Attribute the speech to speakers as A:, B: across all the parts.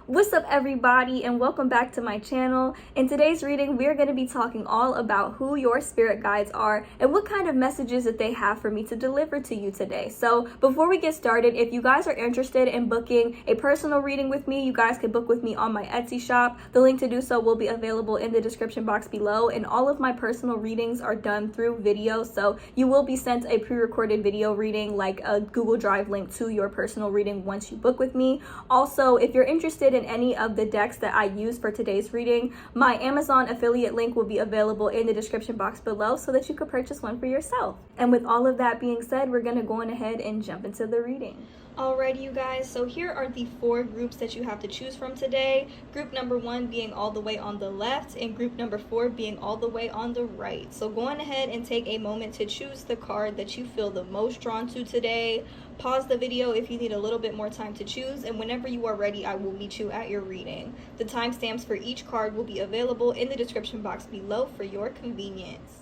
A: What's up, everybody, and welcome back to my channel. In today's reading, we're going to be talking all about who your spirit guides are and what kind of messages that they have for me to deliver to you today. So before we get started, if you guys are interested in booking a personal reading with me, you guys can book with me on my Etsy shop. The link to do so will be available in the description box below, and all of my personal readings are done through video, so you will be sent a pre-recorded video reading, like a Google Drive link to your personal reading once you book with me. Also, if you're interested in any of the decks that I use for today's reading, my Amazon affiliate link will be available in the description box below so that you could purchase one for yourself. And with all of that being said, we're going to go on ahead and jump into the reading. Alrighty, you guys, so here are the 4 groups that you have to choose from today. Group number 1 being all the way on the left, and group number 4 being all the way on the right. So go on ahead and take a moment to choose the card that you feel the most drawn to today. Pause the video if you need a little bit more time to choose, and whenever you are ready, I will meet you at your reading. The timestamps for each card will be available in the description box below for your convenience.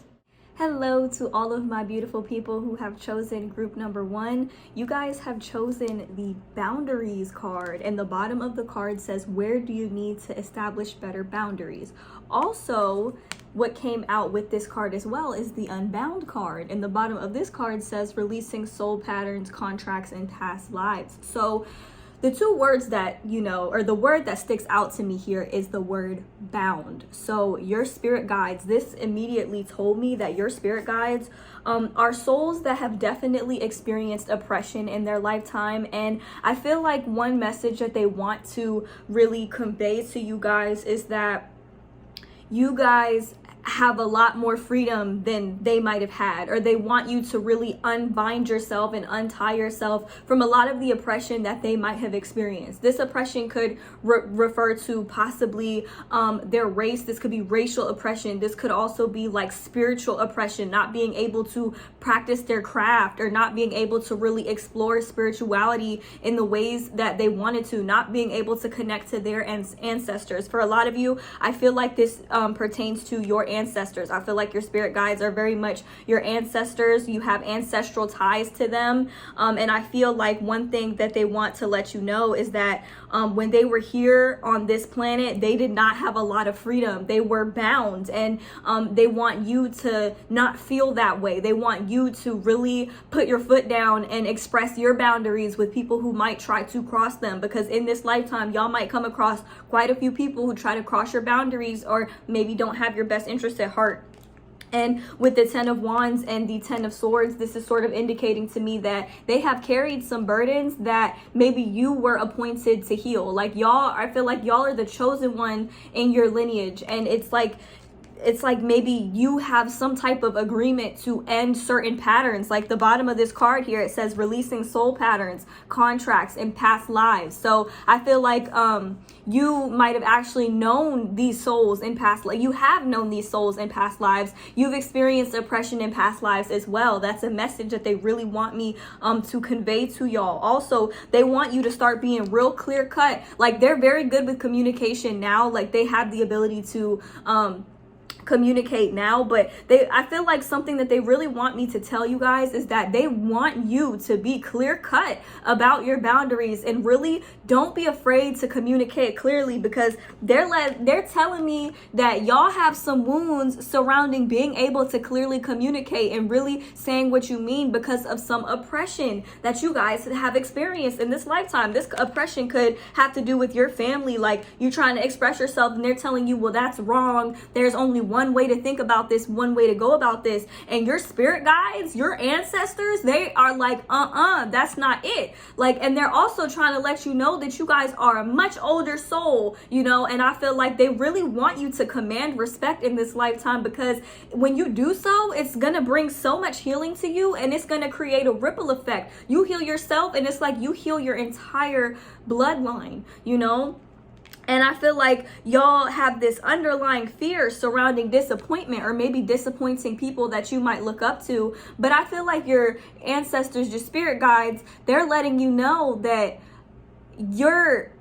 A: Hello to all of my beautiful people who have chosen group number 1. You guys have chosen the boundaries card, and the bottom of the card says, where do you need to establish better boundaries? Also, what came out with this card as well is the unbound card, and the bottom of this card says releasing soul patterns, contracts, and past lives. So the 2 words that, or the word that sticks out to me here is the word bound. So your spirit guides, this immediately told me that your spirit guides are souls that have definitely experienced oppression in their lifetime. And I feel like one message that they want to really convey to you guys is that you guys have a lot more freedom than they might have had, or they want you to really unbind yourself and untie yourself from a lot of the oppression that they might have experienced. This oppression could refer to possibly their race. This could be racial oppression. This could also be like spiritual oppression, not being able to practice their craft, or not being able to really explore spirituality in the ways that they wanted to, not being able to connect to their ancestors. For a lot of you, I feel like this pertains to your ancestors. I feel like your spirit guides are very much your ancestors. You have ancestral ties to them, and I feel like one thing that they want to let you know is that when they were here on this planet, they did not have a lot of freedom. They were bound, and they want you to not feel that way. They want you to really put your foot down and express your boundaries with people who might try to cross them, because in this lifetime y'all might come across quite a few people who try to cross your boundaries, or maybe don't have your best interest at heart. And with the 10 of Wands and the 10 of Swords, this is sort of indicating to me that they have carried some burdens that maybe you were appointed to heal. Like y'all, I feel like y'all are the chosen one in your lineage, and it's like maybe you have some type of agreement to end certain patterns. Like the bottom of this card here, it says releasing soul patterns, contracts, and past lives. So I feel like you might have actually known these souls in past, like you have known these souls in past lives. You've experienced oppression in past lives as well. That's a message that they really want me to convey to y'all. Also, they want you to start being real clear cut. Like they're very good with communication now. Like they have the ability to communicate now, but I feel like something that they really want me to tell you guys is that they want you to be clear cut about your boundaries, and really don't be afraid to communicate clearly, because they're telling me that y'all have some wounds surrounding being able to clearly communicate and really saying what you mean because of some oppression that you guys have experienced in this lifetime. This oppression could have to do with your family, like you trying to express yourself and they're telling you, well, that's wrong. There's only one way to think about this, one way to go about this. And your spirit guides, your ancestors, they are like, that's not it. Like, and they're also trying to let you know that you guys are a much older soul, and I feel like they really want you to command respect in this lifetime, because when you do so, it's gonna bring so much healing to you, and it's gonna create a ripple effect. You heal yourself, and it's like you heal your entire bloodline, And I feel like y'all have this underlying fear surrounding disappointment, or maybe disappointing people that you might look up to. But I feel like your ancestors, your spirit guides, they're letting you know that your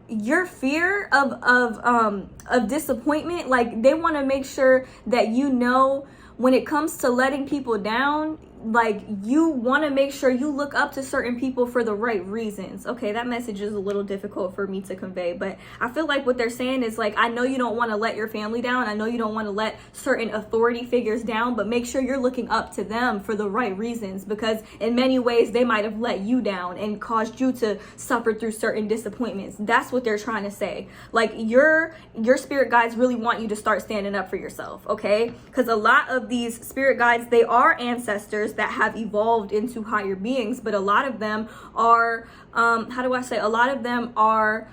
A: fear of disappointment, like they want to make sure that when it comes to letting people down, like you want to make sure you look up to certain people for the right reasons. Okay, that message is a little difficult for me to convey, but I feel like what they're saying is like, I know you don't want to let your family down. I know you don't want to let certain authority figures down, but make sure you're looking up to them for the right reasons, because in many ways they might have let you down and caused you to suffer through certain disappointments. That's what they're trying to say. Like your spirit guides really want you to start standing up for yourself, okay? Because a lot of these spirit guides, they are ancestors that have evolved into higher beings, but a lot of them are a lot of them are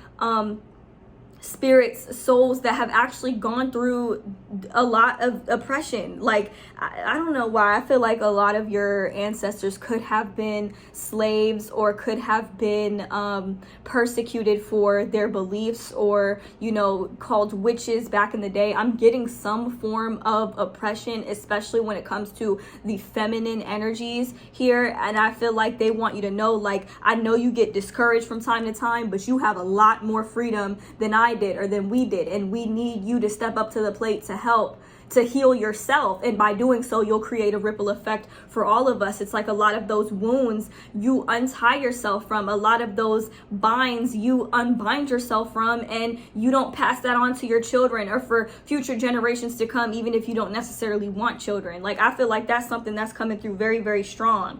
A: spirits, souls that have actually gone through a lot of oppression. Like I don't know why I feel like a lot of your ancestors could have been slaves, or could have been persecuted for their beliefs, or called witches back in the day. I'm getting some form of oppression, especially when it comes to the feminine energies here, and I feel like they want you to know, like, I know you get discouraged from time to time, but you have a lot more freedom than I did, or than we did, and we need you to step up to the plate to help to heal yourself. And by doing so, you'll create a ripple effect for all of us. It's like a lot of those wounds you untie yourself from, a lot of those binds you unbind yourself from, and you don't pass that on to your children or for future generations to come, even if you don't necessarily want children. Like, I feel like that's something that's coming through very, very strong.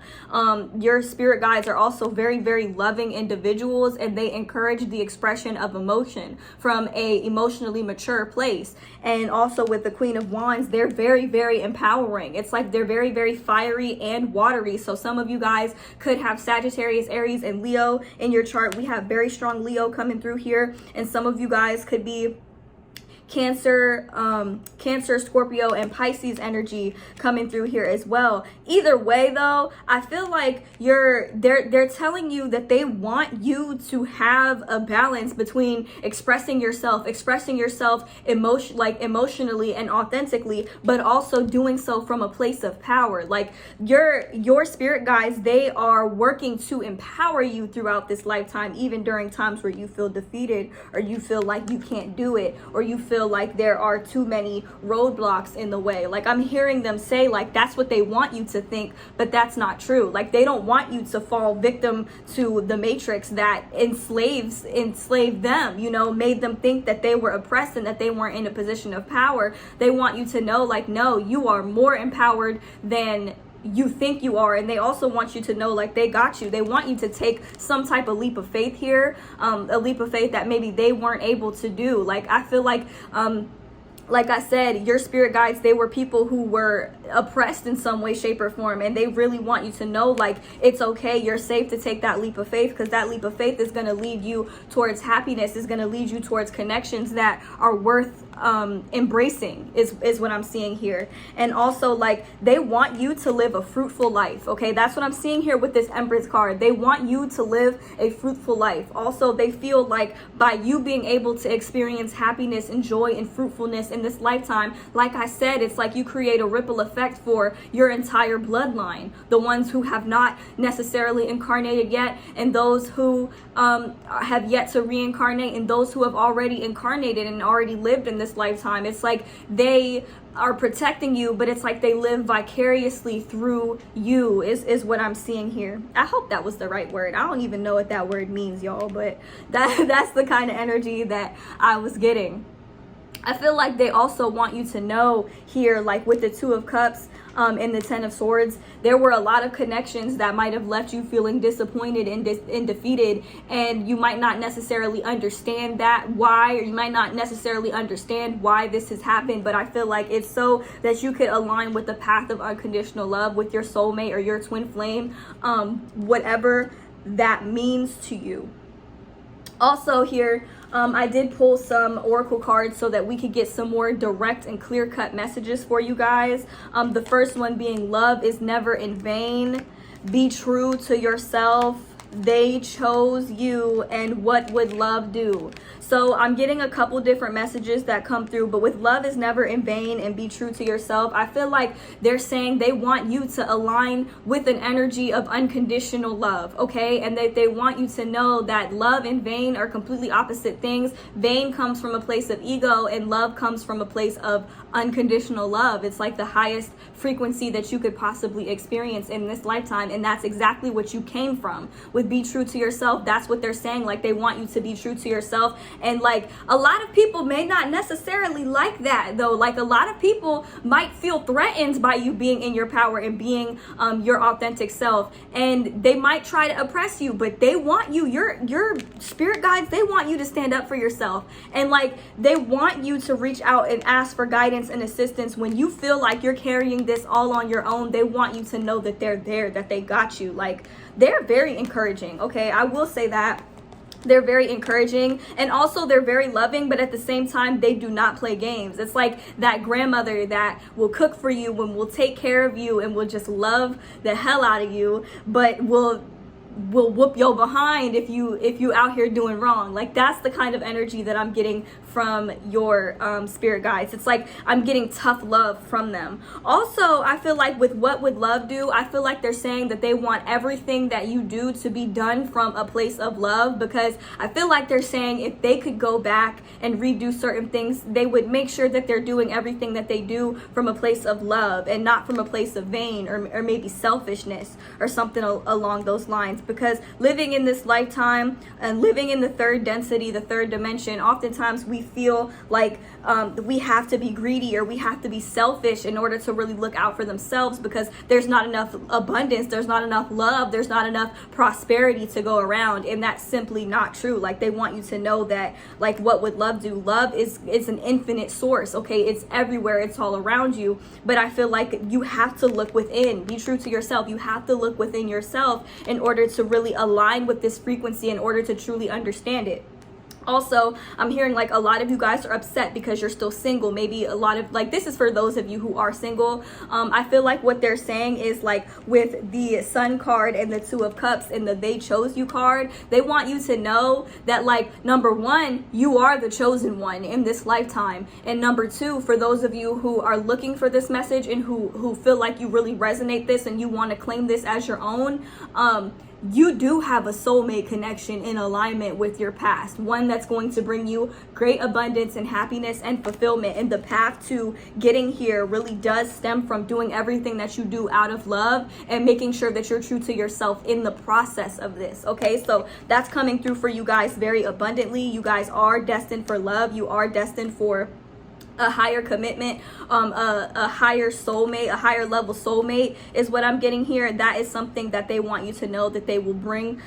A: Your spirit guides are also very, very loving individuals, and they encourage the expression of emotion from a emotionally mature place. And also with the Queen of Wands, they're very, very empowering. It's like they're very, very fiery and watery. So some of you guys could have Sagittarius, Aries, and Leo in your chart. We have very strong Leo coming through here, and some of you guys could be Cancer, Scorpio, and Pisces energy coming through here as well. Either way though, I feel like they're telling you that they want you to have a balance between expressing yourself emotionally and authentically, but also doing so from a place of power. Like your spirit guides, they are working to empower you throughout this lifetime, even during times where you feel defeated, or you feel like you can't do it, or you feel like there are too many roadblocks in the way. Like, I'm hearing them say, like, that's what they want you to think, but that's not true. Like, they don't want you to fall victim to the matrix that enslaved them, made them think that they were oppressed and that they weren't in a position of power. They want you to know, like, no, you are more empowered than you think you are. And they also want you to know, like, they got you. They want you to take some type of leap of faith here, a leap of faith that maybe they weren't able to do. Like, I feel like I said, your spirit guides, they were people who were oppressed in some way, shape, or form, and they really want you to know, like, it's okay, you're safe to take that leap of faith, because that leap of faith is going to lead you towards happiness, is going to lead you towards connections that are worth embracing, is what I'm seeing here. And also, like, they want you to live a fruitful life. Okay, that's what I'm seeing here with this Empress card. They want you to live a fruitful life. Also, they feel like by you being able to experience happiness and joy and fruitfulness in this lifetime, like I said, it's like you create a ripple effect for your entire bloodline, the ones who have not necessarily incarnated yet, and those who have yet to reincarnate, and those who have already incarnated and already lived in this lifetime. It's like they are protecting you, but it's like they live vicariously through you, is what I'm seeing here. I hope that was the right word. I don't even know what that word means, y'all, but that's the kind of energy that I was getting. I feel like they also want you to know here, like with the Two of Cups and the Ten of Swords, there were a lot of connections that might have left you feeling disappointed and defeated, and you might not necessarily understand why, or you might not necessarily understand why this has happened, but I feel like it's so that you could align with the path of unconditional love with your soulmate or your twin flame, whatever that means to you. Also here, I did pull some oracle cards so that we could get some more direct and clear-cut messages for you guys. The first one being, love is never in vain. Be true to yourself. They chose you, and what would love do? So I'm getting a couple different messages that come through, but with love is never in vain and be true to yourself, I feel like they're saying they want you to align with an energy of unconditional love, okay? And that they want you to know that love and vain are completely opposite things. Vain comes from a place of ego, and love comes from a place of unconditional love. It's like the highest frequency that you could possibly experience in this lifetime, and that's exactly what you came from. With be true to yourself, that's what they're saying. Like, they want you to be true to yourself. And like, a lot of people may not necessarily like that though. Like, a lot of people might feel threatened by you being in your power and being your authentic self, and they might try to oppress you, but they want you, your spirit guides, they want you to stand up for yourself. And like, they want you to reach out and ask for guidance and assistance when you feel like you're carrying this all on your own. They want you to know that they're there, that they got you. Like, they're very encouraging, okay? I will say that. They're very encouraging, and also they're very loving, but at the same time, they do not play games. It's like that grandmother that will cook for you and will take care of you and will just love the hell out of you, but will whoop your behind if you out here doing wrong. Like, that's the kind of energy that I'm getting from your spirit guides. It's like I'm getting tough love from them. Also, I feel like with what would love do, I feel like they're saying that they want everything that you do to be done from a place of love, because I feel like they're saying if they could go back and redo certain things, they would make sure that they're doing everything that they do from a place of love and not from a place of vain or maybe selfishness or something along those lines. Because living in this lifetime and living in the third density, the third dimension, oftentimes we feel like we have to be greedy or we have to be selfish in order to really look out for themselves, because there's not enough abundance, there's not enough love, there's not enough prosperity to go around. And that's simply not true. Like, they want you to know that, like, what would love do? Love is an infinite source, okay? It's everywhere, it's all around you. But I feel like you have to look within. Be true to yourself. You have to look within yourself in order to really align with this frequency, in order to truly understand it. Also, I'm hearing like a lot of you guys are upset because you're still single. Maybe a lot of, like, this is for those of you who are single. I feel like what they're saying is, like, with the Sun card and the Two of Cups and the They Chose You card, they want you to know that, like, number one, you are the chosen one in this lifetime. And number two, for those of you who are looking for this message and who feel like you really resonate this and you want to claim this as your own, you do have a soulmate connection in alignment with your past, one that's going to bring you great abundance and happiness and fulfillment. And the path to getting here really does stem from doing everything that you do out of love and making sure that you're true to yourself in the process of this. Okay, so that's coming through for you guys very abundantly. You guys are destined for love. You are destined for a higher commitment, a higher soulmate, a higher level soulmate is what I'm getting here. That is something that they want you to know that they will bring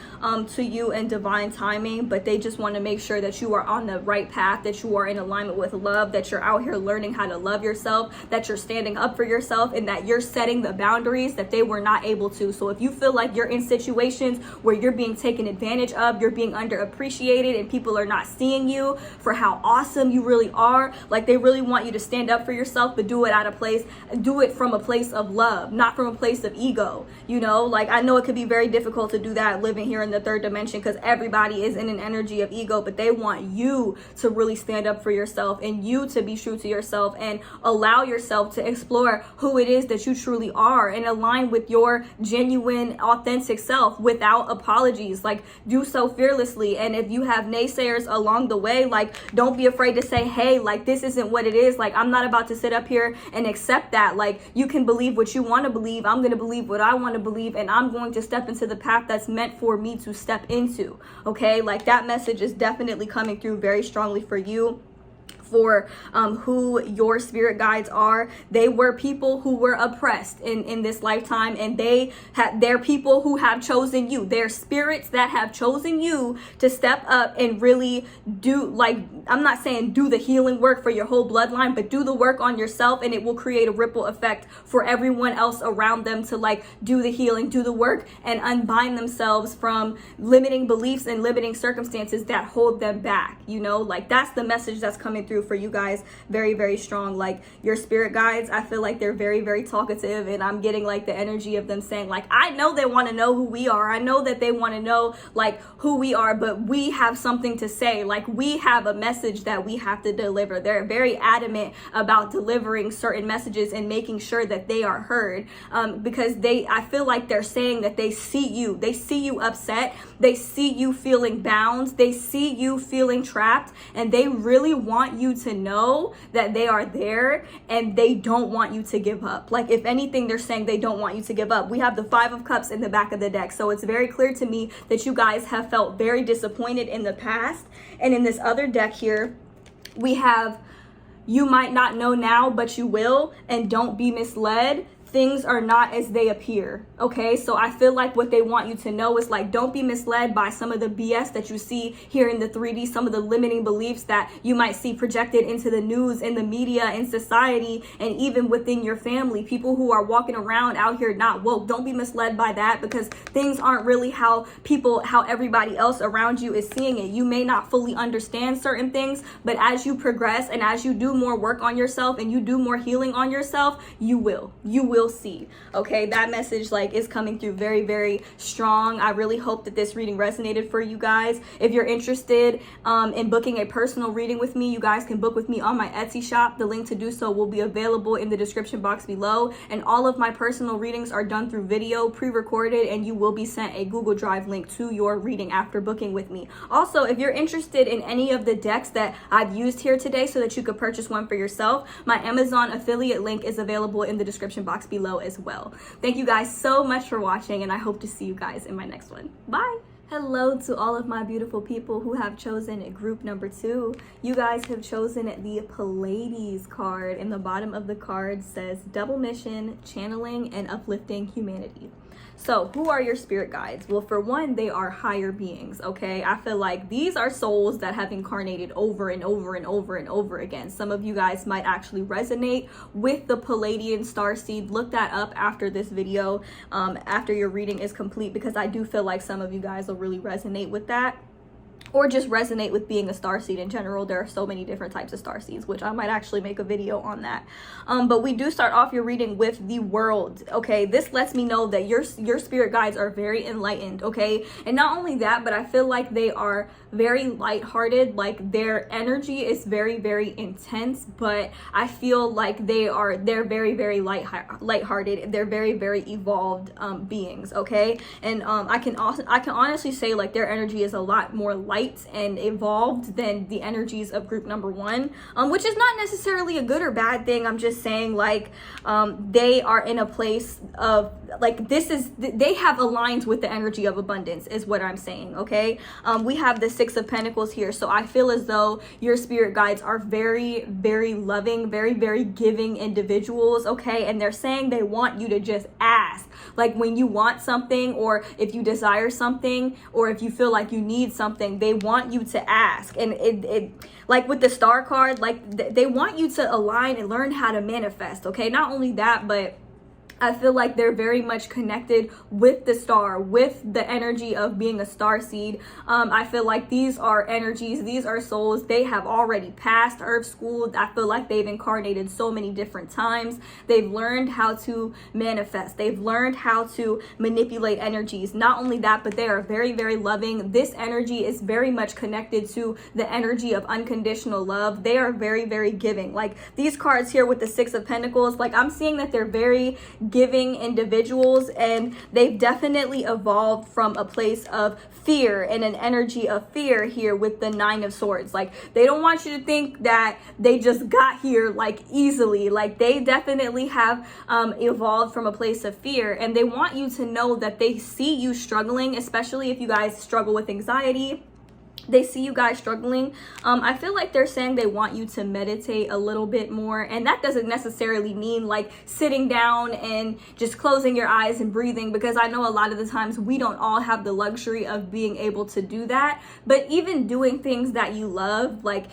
A: to you in divine timing, but they just want to make sure that you are on the right path, that you are in alignment with love, that you're out here learning how to love yourself, that you're standing up for yourself, and that you're setting the boundaries that they were not able to. So if you feel like you're in situations where you're being taken advantage of, you're being underappreciated, and people are not seeing you for how awesome you really are, like, they really want you to stand up for yourself, but do it from a place of love, not from a place of ego. You know, like, I know it could be very difficult to do that living here in the third dimension, because everybody is in an energy of ego, but they want you to really stand up for yourself and you to be true to yourself and allow yourself to explore who it is that you truly are and align with your genuine, authentic self without apologies. Like, do so fearlessly. And if you have naysayers along the way, like, don't be afraid to say, hey, like, this isn't what it is. Like, I'm not about to sit up here and accept that. Like, you can believe what you want to believe. I'm going to believe what I want to believe, and I'm going to step into the path that's meant for me to step into. Okay, like, that message is definitely coming through very strongly for you. For who your spirit guides are. They were people who were oppressed in this lifetime, and they're people who have chosen you. They're spirits that have chosen you to step up and really do, like, I'm not saying do the healing work for your whole bloodline, but do the work on yourself, and it will create a ripple effect for everyone else around them to, like, do the healing, do the work, and unbind themselves from limiting beliefs and limiting circumstances that hold them back. You know, like, that's the message that's coming through through for you guys very, very strong. Like your spirit guides, I feel like they're very, very talkative, and I'm getting like the energy of them saying like, I know they want to know who we are. I know that they want to know like who we are, but we have something to say. Like we have a message that we have to deliver. They're very adamant about delivering certain messages and making sure that they are heard, because I feel like they're saying that they see you upset, they see you feeling bound, they see you feeling trapped, and they really want you to know that they are there and they don't want you to give up. Like if anything, they're saying they don't want you to give up. We have the 5 of Cups in the back of the deck, so it's very clear to me that you guys have felt very disappointed in the past. And in this other deck here, we have, you might not know now, but you will, and don't be misled. Things are not as they appear. Okay, so I feel like what they want you to know is like, don't be misled by some of the BS that you see here in the 3D, some of the limiting beliefs that you might see projected into the news, in the media, in society, and even within your family. People who are walking around out here not woke, don't be misled by that, because things aren't really how everybody else around you is seeing it. You may not fully understand certain things, but as you progress and as you do more work on yourself and you do more healing on yourself, you will see. Okay, that message like is coming through very, very strong. I really hope that this reading resonated for you guys. If you're interested in booking a personal reading with me, you guys can book with me on my Etsy shop. The link to do so will be available in the description box below, and all of my personal readings are done through video, pre-recorded, and you will be sent a Google Drive link to your reading after booking with me. Also, if you're interested in any of the decks that I've used here today so that you could purchase one for yourself, my Amazon affiliate link is available in the description box below as well. Thank you guys so much for watching, and I hope to see you guys in my next one. Bye. Hello to all of my beautiful people who have chosen group number 2. You guys have chosen the Pleiades card, and the bottom of the card says double mission, channeling, and uplifting humanity. So who are your spirit guides? Well, for one, they are higher beings, okay? I feel like these are souls that have incarnated over and over and over and over again. Some of you guys might actually resonate with the Pleiadian starseed. Look that up after this video, after your reading is complete, because I do feel like some of you guys will really resonate with that, or just resonate with being a starseed in general. There are so many different types of starseeds, which I might actually make a video on that. But we do start off your reading with the World, okay? This lets me know that your spirit guides are very enlightened, okay? And not only that, but I feel like they are very lighthearted. Like their energy is very, very intense, but I feel like they're very, very lighthearted. They're very, very evolved beings, okay? And I can honestly say like their energy is a lot more light and evolved than the energies of group number 1, which is not necessarily a good or bad thing. I'm just saying like they are in a place of like, they have aligned with the energy of abundance is what I'm saying, okay? We have the 6 of Pentacles here, so I feel as though your spirit guides are very, very loving, very, very giving individuals, okay? And they're saying they want you to just ask. Like when you want something, or if you desire something, or if you feel like you need something, they want you to ask. And it like with the Star card, like they want you to align and learn how to manifest, okay? Not only that, but I feel like they're very much connected with the star, with the energy of being a starseed. I feel like these are energies, these are souls. They have already passed Earth School. I feel like they've incarnated so many different times. They've learned how to manifest. They've learned how to manipulate energies. Not only that, but they are very, very loving. This energy is very much connected to the energy of unconditional love. They are very, very giving. Like these cards here with the 6 of Pentacles, like I'm seeing that they're very giving individuals, and they've definitely evolved from a place of fear and an energy of fear here with the 9 of Swords. Like they don't want you to think that they just got here like easily. Like they definitely have evolved from a place of fear, and they want you to know that they see you struggling, especially if you guys struggle with anxiety. They see you guys struggling. I feel like they're saying they want you to meditate a little bit more, and that doesn't necessarily mean like sitting down and just closing your eyes and breathing, because I know a lot of the times we don't all have the luxury of being able to do that. But even doing things that you love, like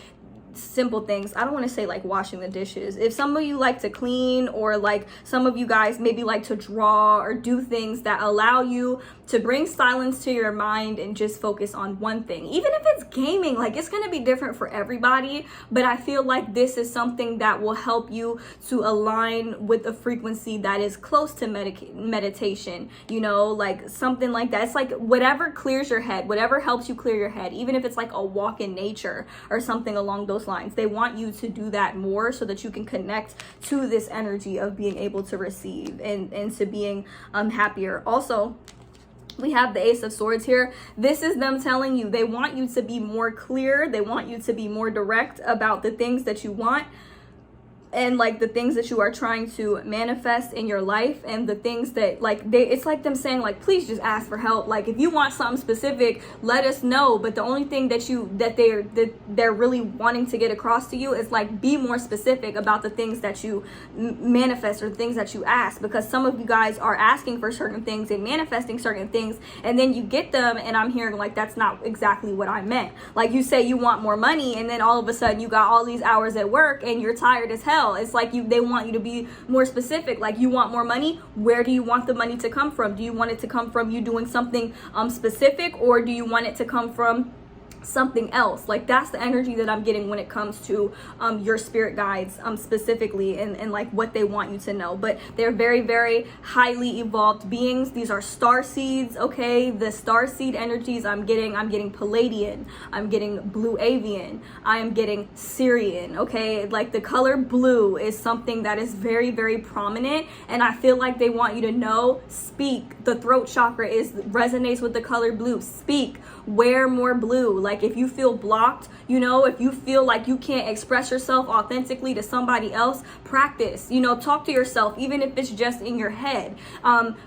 A: simple things, I don't want to say like washing the dishes. If some of you like to clean, or like some of you guys maybe like to draw or do things that allow you to bring silence to your mind and just focus on one thing. Even if it's gaming, like it's going to be different for everybody, but I feel like this is something that will help you to align with a frequency that is close to meditation, you know, like something like that. It's like whatever clears your head, whatever helps you clear your head, even if it's like a walk in nature or something along those lines. They want you to do that more so that you can connect to this energy of being able to receive and to being happier. Also, we have the Ace of Swords here. This is them telling you they want you to be more clear. They want you to be more direct about the things that you want and like the things that you are trying to manifest in your life, and the things that like it's like them saying like, please just ask for help. Like if you want something specific, let us know. But the only thing that they're really wanting to get across to you is like, be more specific about the things that you manifest or things that you ask, because some of you guys are asking for certain things and manifesting certain things, and then you get them and I'm hearing like, that's not exactly what I meant. Like you say you want more money, and then all of a sudden you got all these hours at work and you're tired as hell. It's like they want you to be more specific. Like, you want more money. Where do you want the money to come from? Do you want it to come from you doing something specific, or do you want it to come from something else? Like that's the energy that I'm getting when it comes to your spirit guides specifically, and like what they want you to know. But they're very, very highly evolved beings. These are star seeds. Okay, the star seed energies I'm getting Palladian, I'm getting blue avian, I am getting Syrian. Okay, like the color blue is something that is very, very prominent, and I feel like they want you to know, speak. The throat chakra resonates with the color blue. Speak, wear more blue. Like if you feel blocked, you know, if you feel like you can't express yourself authentically to somebody else, practice, you know, talk to yourself, even if it's just in your head.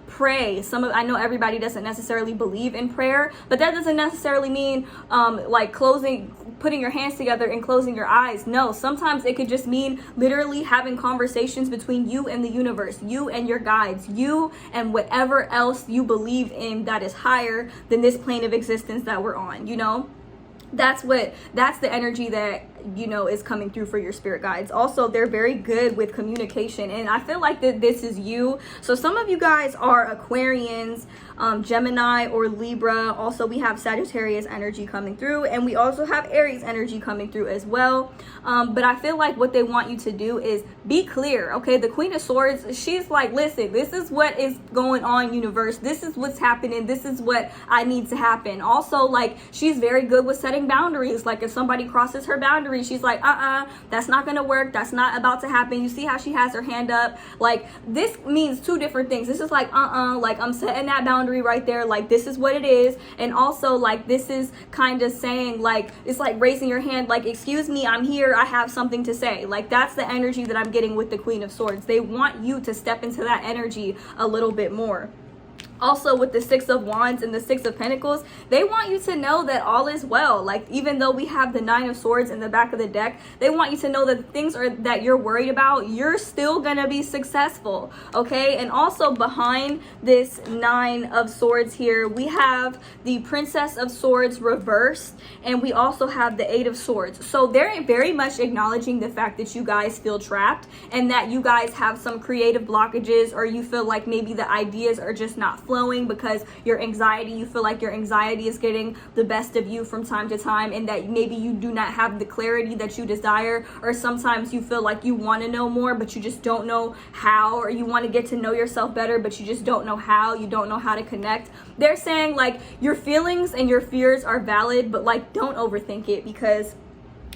A: Pray. I know everybody doesn't necessarily believe in prayer, but that doesn't necessarily mean like putting your hands together and closing your eyes. No, sometimes it could just mean literally having conversations between you and the universe, you and your guides, you and whatever else you believe in that is higher than this plane of existence that we're on, you know? That's the energy that, you know, is coming through for your spirit guides. Also, they're very good with communication, and I feel like that this is you. So some of you guys are Aquarians, Gemini or Libra. Also, we have Sagittarius energy coming through, and we also have Aries energy coming through as well. But I feel like what they want you to do is be clear. Okay, the Queen of Swords, she's like, listen, this is what is going on, universe. This is what's happening. This is what I need to happen. Also, like, she's very good with setting boundaries. Like if somebody crosses her boundary, she's like, that's not gonna work. That's not about to happen. You see how she has her hand up? Like this means two different things. This is like, like I'm setting that boundary right there. Like this is what it is. And also like this is kind of saying like, it's like raising your hand, like, excuse me, I'm here. I have something to say. Like that's the energy that I'm getting with the Queen of Swords. They want you to step into that energy a little bit more. Also, with the Six of Wands and the Six of Pentacles, they want you to know that all is well. Like, even though we have the Nine of Swords in the back of the deck, they want you to know that the things that you're worried about, you're still gonna be successful, okay? And also, behind this Nine of Swords here, we have the Princess of Swords reversed, and we also have the Eight of Swords. So they're very much acknowledging the fact that you guys feel trapped, and that you guys have some creative blockages, or you feel like maybe the ideas are just not flowing because you feel like your anxiety is getting the best of you from time to time, and that maybe you do not have the clarity that you desire, or sometimes you feel like you want to know more but you just don't know how, or you want to get to know yourself better but you just don't know how, you don't know how to connect. They're saying like your feelings and your fears are valid, but like don't overthink it, because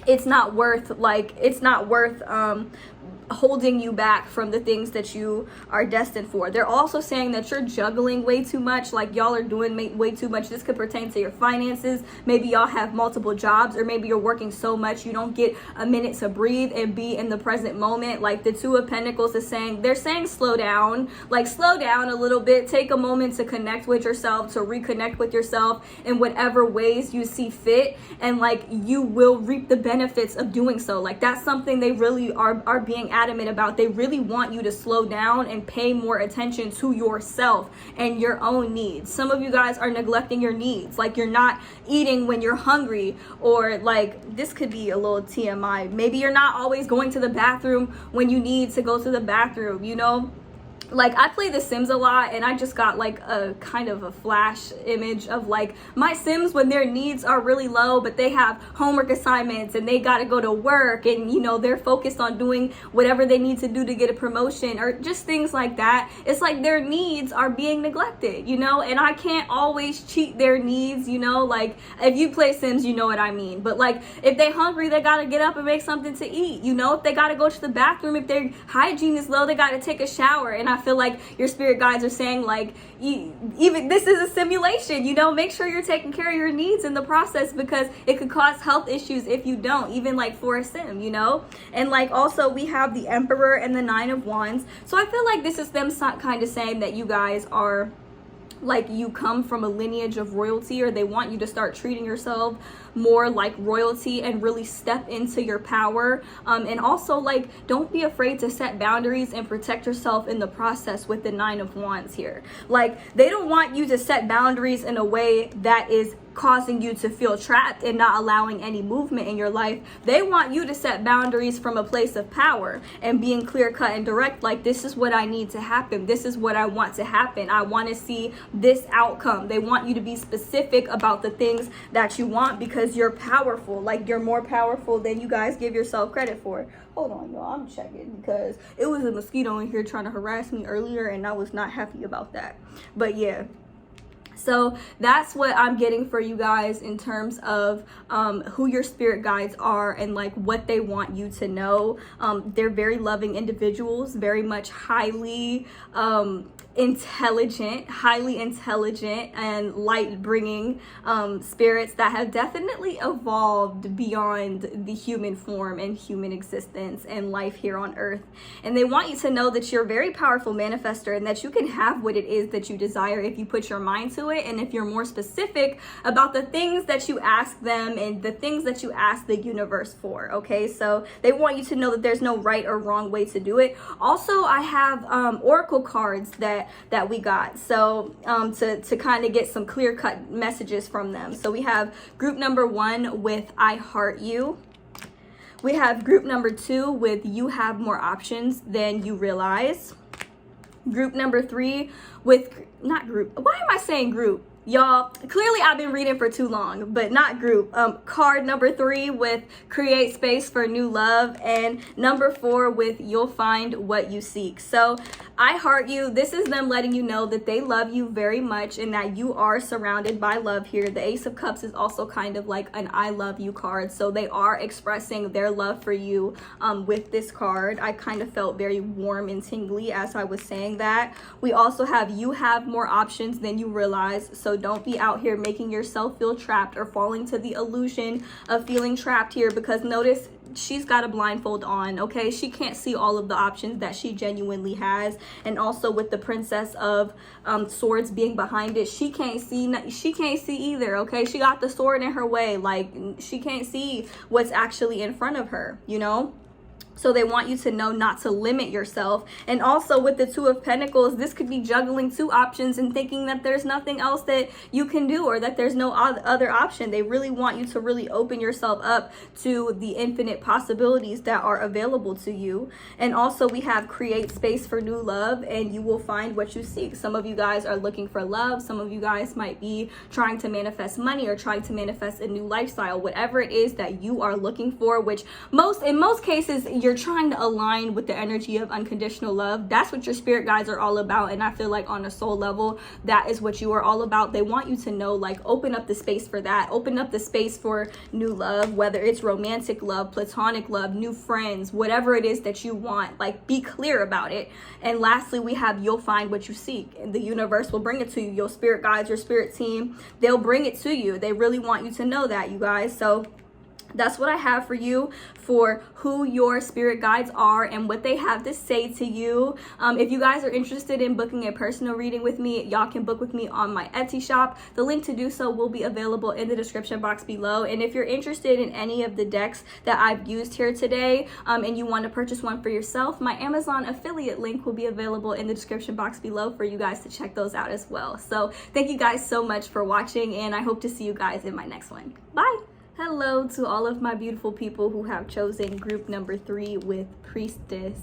A: it's not worth holding you back from the things that you are destined for. They're also saying that you're juggling way too much, like y'all are doing way too much. This could pertain to your finances. Maybe y'all have multiple jobs, or maybe you're working so much you don't get a minute to breathe and be in the present moment. Like the Two of Pentacles is saying, they're saying slow down, like slow down a little bit, take a moment to connect with yourself, to reconnect with yourself in whatever ways you see fit, and like you will reap the benefits of doing so. Like that's something they really are being adamant about. They really want you to slow down and pay more attention to yourself and your own needs. Some of you guys are neglecting your needs, like you're not eating when you're hungry, or like this could be a little TMI, maybe you're not always going to the bathroom when you need to go to the bathroom, you know? like I play The Sims a lot, and I just got like a kind of a flash image of like my Sims when their needs are really low, but they have homework assignments and they got to go to work, and you know, they're focused on doing whatever they need to do to get a promotion or just things like that. It's like their needs are being neglected, you know, and I can't always cheat their needs, you know, like if you play Sims, you know what I mean. But like if they hungry, they got to get up and make something to eat, you know, if they got to go to the bathroom, if their hygiene is low, they got to take a shower. And I feel like your spirit guides are saying like, even this is a simulation, you know, make sure you're taking care of your needs in the process, because it could cause health issues if you don't, even like for a sim, you know. And like also we have the Emperor and the Nine of Wands. So I feel like this is them kind of saying that you guys are like, you come from a lineage of royalty, or they want you to start treating yourself more like royalty and really step into your power. And also like, don't be afraid to set boundaries and protect yourself in the process with the Nine of Wands here. Like they don't want you to set boundaries in a way that is causing you to feel trapped and not allowing any movement in your life. They want you to set boundaries from a place of power and being clear cut and direct, like this is what I need to happen, this is what I want to happen, I want to see this outcome. They want you to be specific about the things that you want, because you're powerful. Like you're more powerful than you guys give yourself credit for. Hold on, y'all, I'm checking, because it was a mosquito in here trying to harass me earlier and I was not happy about that. But yeah, so that's what I'm getting for you guys in terms of who your spirit guides are and like what they want you to know. They're very loving individuals, very much highly intelligent and light bringing spirits that have definitely evolved beyond the human form and human existence and life here on earth. And they want you to know that you're a very powerful manifester and that you can have what it is that you desire if you put your mind to it, and if you're more specific about the things that you ask them and the things that you ask the universe for. Okay, so they want you to know that there's no right or wrong way to do it. Also, I have oracle cards that we got, so to kind of get some clear-cut messages from them. So we have group number 1 with I heart you. We have group number 2 with you have more options than you realize. Group number 3 with, not group, why am I saying group? Y'all, clearly I've been reading for too long, but not group. Card number 3 with create space for new love, and number 4 with you'll find what you seek. So I heart you. This is them letting you know that they love you very much and that you are surrounded by love here. The Ace of Cups is also kind of like an I love you card. So they are expressing their love for you with this card. I kind of felt very warm and tingly as I was saying that. We also have you have more options than you realize. So don't be out here making yourself feel trapped or falling to the illusion of feeling trapped here, because notice she's got a blindfold on. Okay, she can't see all of the options that she genuinely has. And also with the Princess of Swords being behind it, she can't see either. Okay, she got the sword in her way, like she can't see what's actually in front of her, you know. So they want you to know not to limit yourself. And also with the Two of Pentacles, this could be juggling 2 options and thinking that there's nothing else that you can do, or that there's no other option. They really want you to really open yourself up to the infinite possibilities that are available to you. And also we have create space for new love, and you will find what you seek. Some of you guys are looking for love. Some of you guys might be trying to manifest money or trying to manifest a new lifestyle. Whatever it is that you are looking for, which in most cases you're trying to align with the energy of unconditional love. That's what your spirit guides are all about. And I feel like on a soul level, that is what you are all about. They want you to know, like, open up the space for that. Open up the space for new love, whether it's romantic love, platonic love, new friends, whatever it is that you want. Like, be clear about it. And lastly, we have you'll find what you seek, and the universe will bring it to you. Your spirit guides, your spirit team, they'll bring it to you. They really want you to know that, you guys. So that's what I have for you for who your spirit guides are and what they have to say to you. If you guys are interested in booking a personal reading with me, y'all can book with me on my Etsy shop. The link to do so will be available in the description box below. And if you're interested in any of the decks that I've used here today, and you want to purchase one for yourself, my Amazon affiliate link will be available in the description box below for you guys to check those out as well. So thank you guys so much for watching, and I hope to see you guys in my next one. Bye. Hello to all of my beautiful people who have chosen group number 3 with Priestess.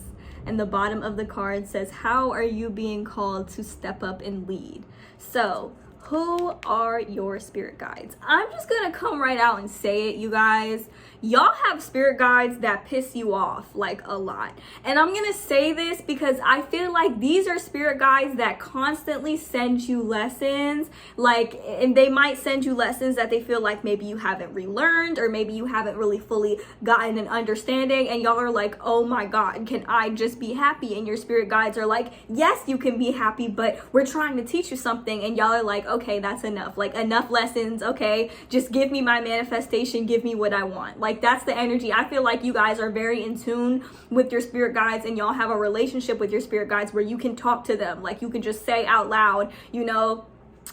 A: And the bottom of the card says, how are you being called to step up and lead? So, who are your spirit guides? I'm just gonna come right out and say it, you guys. Y'all have spirit guides that piss you off like a lot. And I'm gonna say this because I feel like these are spirit guides that constantly send you lessons, and they might send you lessons that they feel like maybe you haven't relearned, or maybe you haven't really fully gotten an understanding, and y'all are like, oh my God, can I just be happy? And your spirit guides are like, yes, you can be happy, but we're trying to teach you something. And y'all are like, okay, that's enough. Like, enough lessons, okay? Just give me my manifestation, give me what I want. Like, that's the energy. I feel like you guys are very in tune with your spirit guides, and y'all have a relationship with your spirit guides where you can talk to them. Like, you can just say out loud, you know,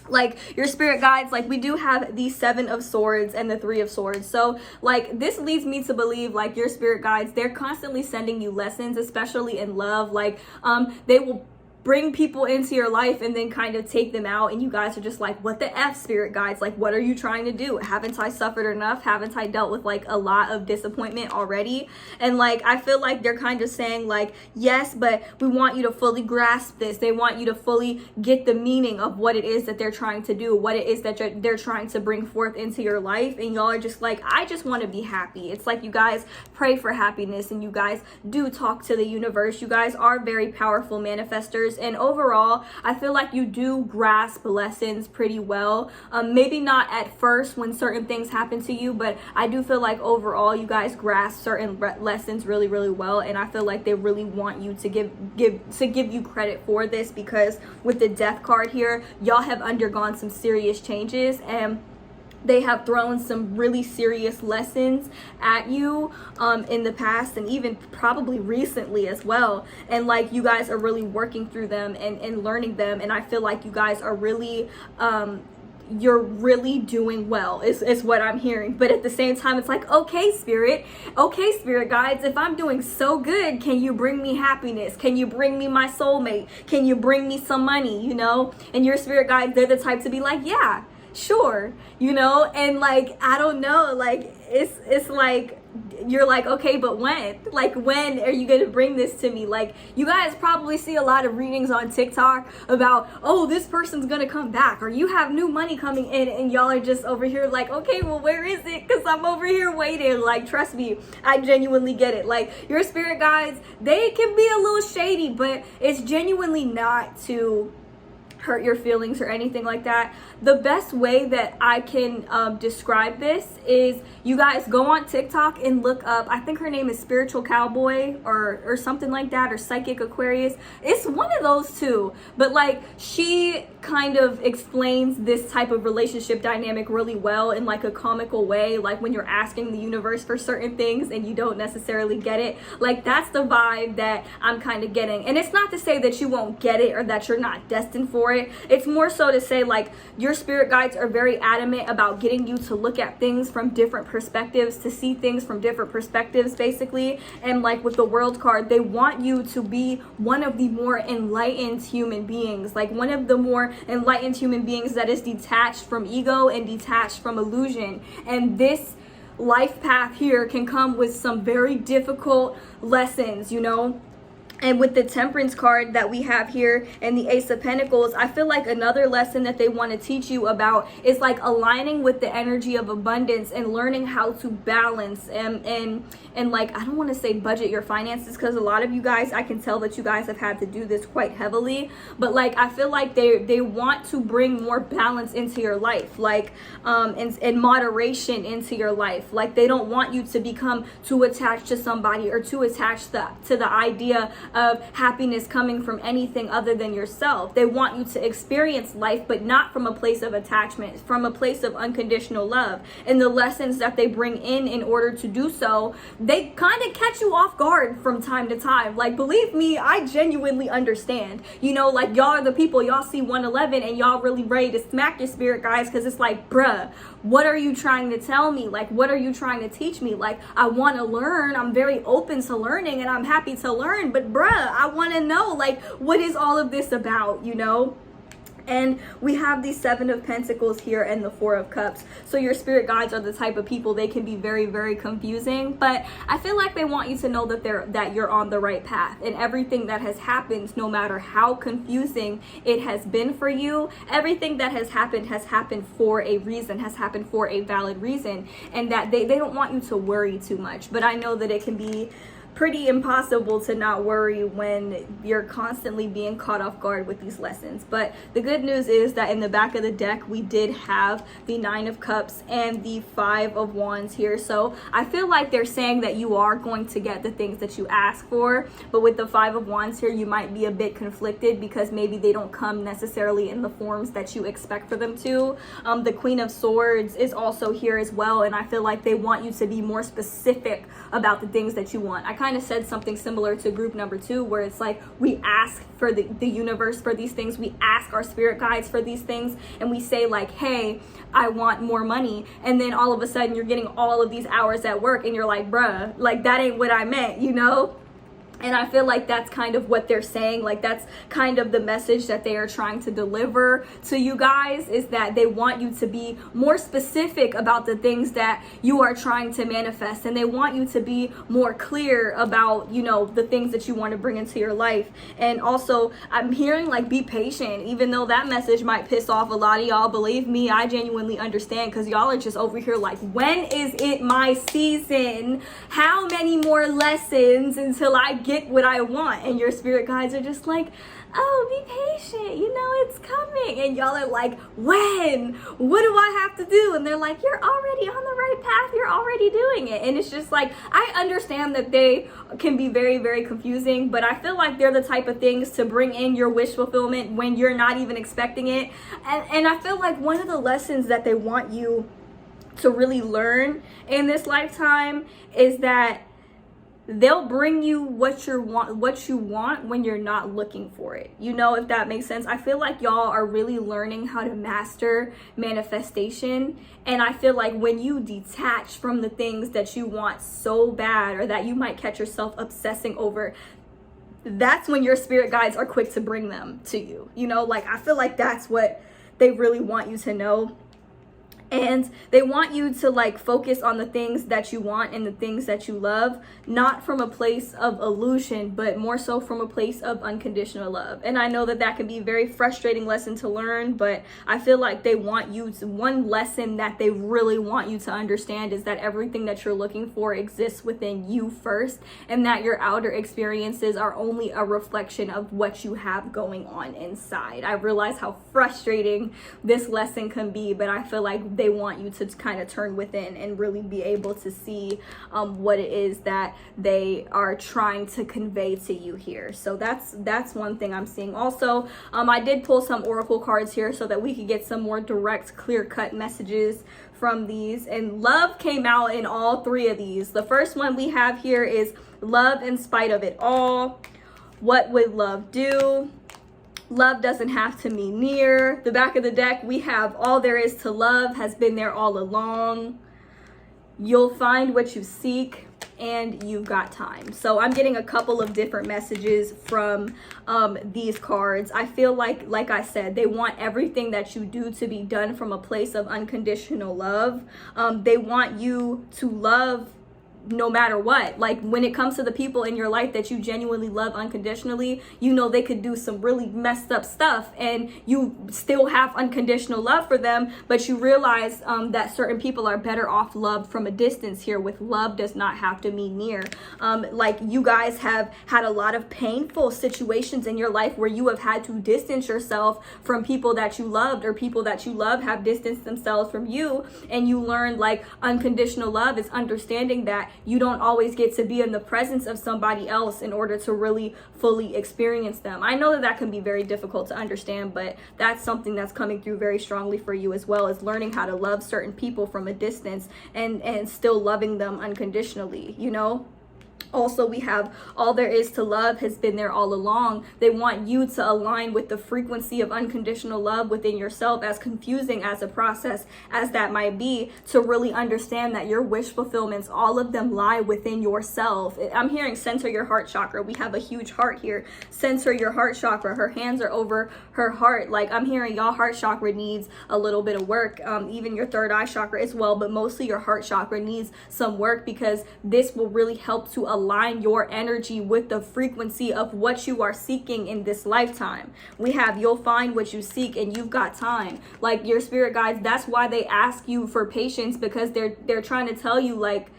A: like your spirit guides. Like, we do have the 7 of Swords and the 3 of Swords. So like, this leads me to believe like your spirit guides, they're constantly sending you lessons, especially in love. Like, they will bring people into your life and then kind of take them out, and you guys are just like, what the F, spirit guides? Like, what are you trying to do? Haven't I suffered enough? Haven't I dealt with like a lot of disappointment already? And like, I feel like they're kind of saying like, yes, but we want you to fully grasp this. They want you to fully get the meaning of what it is that they're trying to do, what it is that they're trying to bring forth into your life. And y'all are just like, I just want to be happy. It's like you guys pray for happiness, and you guys do talk to the universe. You guys are very powerful manifestors. And overall, I feel like you do grasp lessons pretty well. Maybe not at first when certain things happen to you, but I do feel like overall you guys grasp certain lessons really, really well. And I feel like they really want you to give you credit for this, because with the Death card here, y'all have undergone some serious changes, and they have thrown some really serious lessons at you in the past, and even probably recently as well. And like, you guys are really working through them and learning them. And I feel like you guys are really you're really doing well is what I'm hearing. But at the same time, it's like, okay, spirit guides, if I'm doing so good, can you bring me happiness? Can you bring me my soulmate? Can you bring me some money, you know? And your spirit guides, they're the type to be like, yeah, sure, you know. And like, I don't know, like, it's like, you're like, okay, but when? Like, when are you gonna bring this to me? Like, you guys probably see a lot of readings on TikTok about, oh, this person's gonna come back, or you have new money coming in, and y'all are just over here like, okay, well, where is it? Because I'm over here waiting. Like, trust me, I genuinely get it. Like, your spirit guides, they can be a little shady, but it's genuinely not to hurt your feelings or anything like that. The best way that I can describe this is, you guys go on TikTok and look up, I think her name is Spiritual Cowboy or something like that, or Psychic Aquarius. It's one of those two, but like, she kind of explains this type of relationship dynamic really well in like a comical way. Like, when you're asking the universe for certain things and you don't necessarily get it, like, that's the vibe that I'm kind of getting. And it's not to say that you won't get it or that you're not destined for it. It's more so to say, like, your spirit guides are very adamant about getting you to look at things from different perspectives, to see things from different perspectives, basically. And like, with the World card, they want you to be one of the more enlightened human beings, like one of the more enlightened human beings that is detached from ego and detached from illusion. And this life path here can come with some very difficult lessons, you know. And with the Temperance card that we have here and the Ace of Pentacles, I feel like another lesson that they want to teach you about is like aligning with the energy of abundance and learning how to balance and like, I don't want to say budget your finances, because a lot of you guys, I can tell that you guys have had to do this quite heavily. But like, I feel like they want to bring more balance into your life, like and moderation into your life. Like, they don't want you to become too attached to somebody, or too attached to the idea of happiness coming from anything other than yourself. They want you to experience life, but not from a place of attachment, from a place of unconditional love. And the lessons that they bring in order to do so, they kind of catch you off guard from time to time. Like, believe me, I genuinely understand. You know, like, y'all are the people, y'all see 111 and y'all really ready to smack your spirit guys, because it's like, bruh, what are you trying to tell me? Like, what are you trying to teach me? Like, I want to learn. I'm very open to learning, and I'm happy to learn, but bruh, I want to know, like, what is all of this about, you know? And we have the Seven of Pentacles here and the Four of Cups. So your spirit guides are the type of people, they can be very, very confusing, but I feel like they want you to know that you're on the right path. And everything that has happened, no matter how confusing it has been for you, everything that has happened for a reason, has happened for a valid reason. And that they don't want you to worry too much. But I know that it can be pretty impossible to not worry when you're constantly being caught off guard with these lessons. But the good news is that in the back of the deck, we did have the Nine of Cups and the Five of Wands here. So I feel like they're saying that you are going to get the things that you ask for. But with the Five of Wands here, you might be a bit conflicted because maybe they don't come necessarily in the forms that you expect for them to. The Queen of Swords is also here as well. And I feel like they want you to be more specific about the things that you want. I kind of said something similar to group number 2, where it's like we ask for the universe for these things, we ask our spirit guides for these things, and we say like, hey, I want more money, and then all of a sudden you're getting all of these hours at work and you're like, bruh, like that ain't what I meant, you know? And I feel like that's kind of what they're saying. Like that's kind of the message that they are trying to deliver to you guys, is that they want you to be more specific about the things that you are trying to manifest. And they want you to be more clear about, you know, the things that you want to bring into your life. And also I'm hearing like, be patient, even though that message might piss off a lot of y'all. Believe me, I genuinely understand, because y'all are just over here like, when is it my season? How many more lessons until I get what I want? And your spirit guides are just like, oh, be patient, you know, it's coming. And y'all are like, when? What do I have to do? And they're like, you're already on the right path, you're already doing it. And it's just like, I understand that they can be very, very confusing, but I feel like they're the type of things to bring in your wish fulfillment when you're not even expecting it. And I feel like one of the lessons that they want you to really learn in this lifetime is that they'll bring you what you want when you're not looking for it. You know, if that makes sense. I feel like y'all are really learning how to master manifestation. And I feel like when you detach from the things that you want so bad, or that you might catch yourself obsessing over, that's when your spirit guides are quick to bring them to you. You know, like I feel like that's what they really want you to know. And they want you to like focus on the things that you want and the things that you love, not from a place of illusion, but more so from a place of unconditional love. And I know that that can be a very frustrating lesson to learn, but I feel like they want you to, one lesson that they really want you to understand is that everything that you're looking for exists within you first, and that your outer experiences are only a reflection of what you have going on inside. I realize how frustrating this lesson can be, but I feel like they want you to kind of turn within and really be able to see what it is that they are trying to convey to you here. So that's one thing I'm seeing. Also, I did pull some oracle cards here so that we could get some more direct, clear-cut messages from these, and love came out in all three of these. The first one we have here is love in spite of it all. What would love do? Love doesn't have to be near. The back of the deck, we have all there is to love has been there all along. You'll find what you seek, and you've got time. So I'm getting a couple of different messages from these cards. I feel like I said, they want everything that you do to be done from a place of unconditional love. They want you to love no matter what. Like when it comes to the people in your life that you genuinely love unconditionally, you know they could do some really messed up stuff and you still have unconditional love for them, but you realize that certain people are better off loved from a distance here. With love does not have to be near. Like you guys have had a lot of painful situations in your life where you have had to distance yourself from people that you loved, or people that you love have distanced themselves from you, and you learned like unconditional love is understanding that you don't always get to be in the presence of somebody else in order to really fully experience them. I know that that can be very difficult to understand, but that's something that's coming through very strongly for you, as well as learning how to love certain people from a distance and still loving them unconditionally, you know? Also, we have all there is to love has been there all along. They want you to align with the frequency of unconditional love within yourself, as confusing as a process as that might be, to really understand that your wish fulfillments, all of them lie within yourself. I'm hearing center your heart chakra. We have a huge heart here. Center your heart chakra. Her hands are over her heart. Like, I'm hearing y'all heart chakra needs a little bit of work. Even your third eye chakra as well, but mostly your heart chakra needs some work, because this will really help to align your energy with the frequency of what you are seeking in this lifetime. We have you'll find what you seek and you've got time. Like, your spirit guides, that's why they ask you for patience, because they're trying to tell you, like,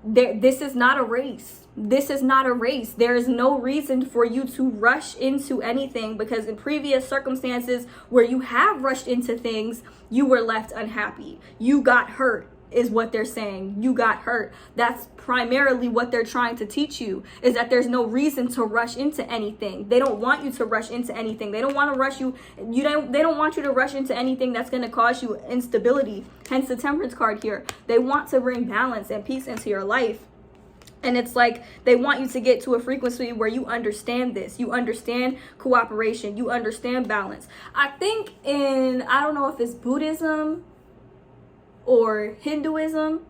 A: this is not a race. This is not a race. There is no reason for you to rush into anything, because in previous circumstances where you have rushed into things, you were left unhappy. You got hurt, is what they're saying. You got hurt. That's primarily what they're trying to teach you, is that there's no reason to rush into anything. They don't want you to rush into anything. They don't want to rush you. They don't want you to rush into anything that's going to cause you instability. Hence the Temperance card here. They want to bring balance and peace into your life. And it's like they want you to get to a frequency where you understand this. You understand cooperation. You understand balance. I think I don't know if it's Buddhism or Hinduism,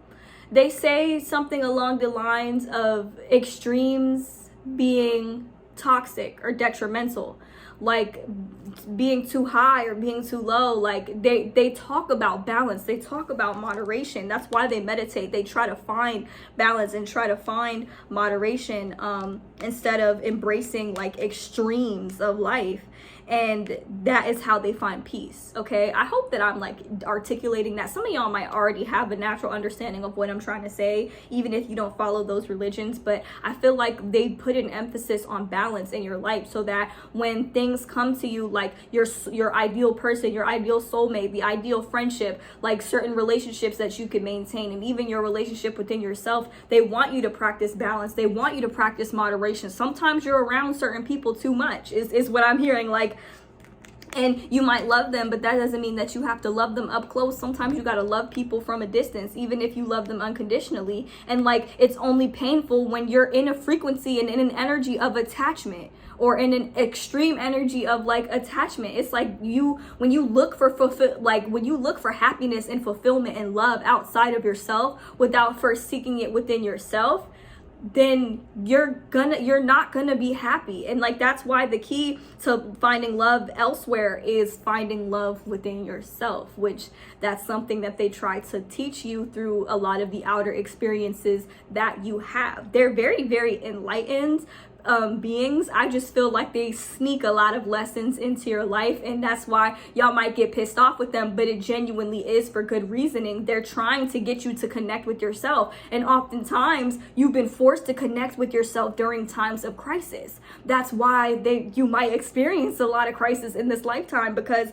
A: they say something along the lines of extremes being toxic or detrimental, like being too high or being too low. Like they talk about balance, they talk about moderation. That's why they meditate. They try to find balance and try to find moderation, instead of embracing like extremes of life. And that is how they find peace. Okay, I hope that I'm like articulating that. Some of y'all might already have a natural understanding of what I'm trying to say, even if you don't follow those religions. But I feel like they put an emphasis on balance in your life, so that when things come to you, like your ideal person, your ideal soulmate, the ideal friendship, like certain relationships that you can maintain, and even your relationship within yourself, they want you to practice balance. They want you to practice moderation. Sometimes you're around certain people too much, is what I'm hearing. Like, and you might love them, but that doesn't mean that you have to love them up close. Sometimes you got to love people from a distance, even if you love them unconditionally. And like, it's only painful when you're in a frequency and in an energy of attachment, or in an extreme energy of like attachment. It's like when you look for happiness and fulfillment and love outside of yourself without first seeking it within yourself, then you're not gonna be happy. And like, that's why the key to finding love elsewhere is finding love within yourself, which that's something that they try to teach you through a lot of the outer experiences that you have. They're very, very enlightened beings. I just feel like they sneak a lot of lessons into your life, and that's why y'all might get pissed off with them, but it genuinely is for good reasoning. They're trying to get you to connect with yourself, and oftentimes you've been forced to connect with yourself during times of crisis. That's why you might experience a lot of crisis in this lifetime, because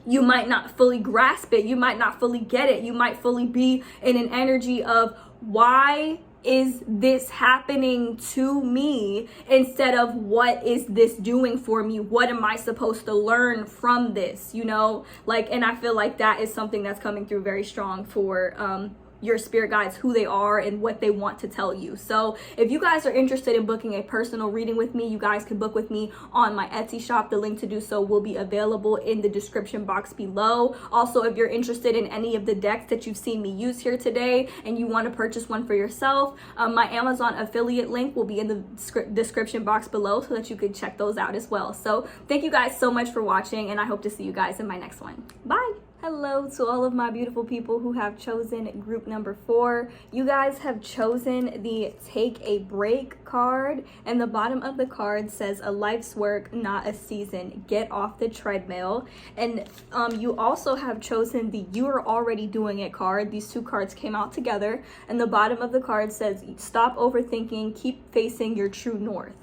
A: you might not fully grasp it, you might not fully get it, you might fully be in an energy of, why is this happening to me, instead of what is this doing for me? What am I supposed to learn from this? You know, like, and I feel like that is something that's coming through very strong for your spirit guides, who they are and what they want to tell you. So if you guys are interested in booking a personal reading with me, you guys can book with me on my Etsy shop. The link to do so will be available in the description box below. Also, if you're interested in any of the decks that you've seen me use here today and you want to purchase one for yourself, my Amazon affiliate link will be in the description box below, so that you can check those out as well. So thank you guys so much for watching, and I hope to see you guys in my next one. Bye. Hello to all of my beautiful people who have chosen group number 4. You guys have chosen the Take a Break card, and the bottom of the card says, a life's work, not a season. Get off the treadmill. And you also have chosen the You Are Already Doing It card. These two cards came out together, and the bottom of the card says, stop overthinking, keep facing your true north.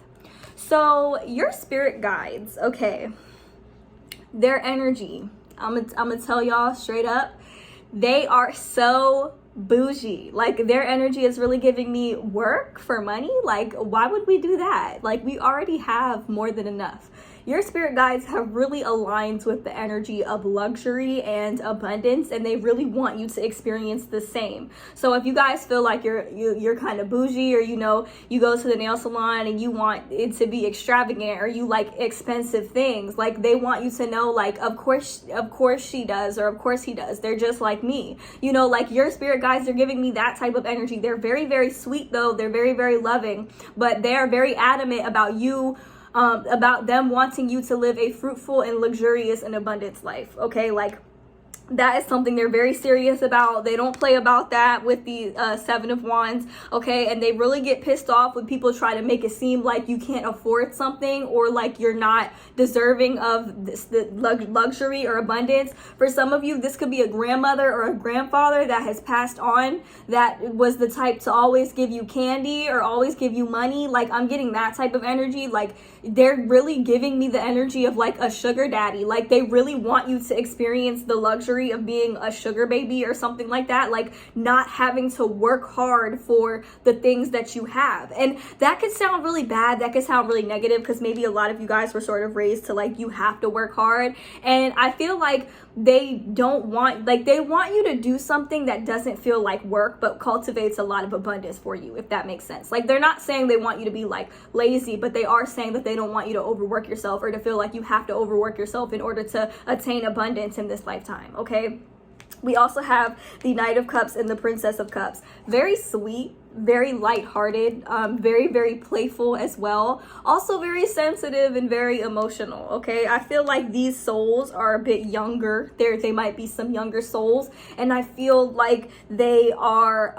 A: So your spirit guides, okay, their energy, I'm gonna tell y'all straight up, they are so bougie. Like, their energy is really giving me work for money. Like, why would we do that? Like, we already have more than enough. your spirit guides have really aligned with the energy of luxury and abundance, and they really want you to experience the same. So if you guys feel like you're kind of bougie, or you go to the nail salon and you want it to be extravagant, or you like expensive things, like they want you to know, like, of course she does, or of course he does. They're just like me. Like your spirit guides, they're giving me that type of energy. They're very, very sweet though. They're very, very loving, but they are very adamant about you, about them wanting you to live a fruitful and luxurious and abundance life. Okay, like that is something they're very serious about. They don't play about that with the Seven of Wands, okay? And they really get pissed off when people try to make it seem like you can't afford something, or like you're not deserving of the luxury or abundance. For some of you, this could be a grandmother or a grandfather that has passed on, that was the type to always give you candy or always give you money. Like, I'm getting that type of energy. Like, they're really giving me the energy of like a sugar daddy. Like, they really want you to experience the luxury of being a sugar baby or something like that, like not having to work hard for the things that you have. And that could sound really bad, that could sound really negative, because maybe a lot of you guys were sort of raised to like you have to work hard. And I feel like they want you to do something that doesn't feel like work, but cultivates a lot of abundance for you, if that makes sense. Like, they're not saying they want you to be like lazy, but they are saying that they don't want you to overwork yourself, or to feel like you have to overwork yourself in order to attain abundance in this lifetime. Okay, we also have the Knight of Cups and the Princess of Cups. Very sweet, very lighthearted, very, very playful as well. Also very sensitive and very emotional, okay? I feel like these souls are a bit younger. They might be some younger souls, and I feel like they are,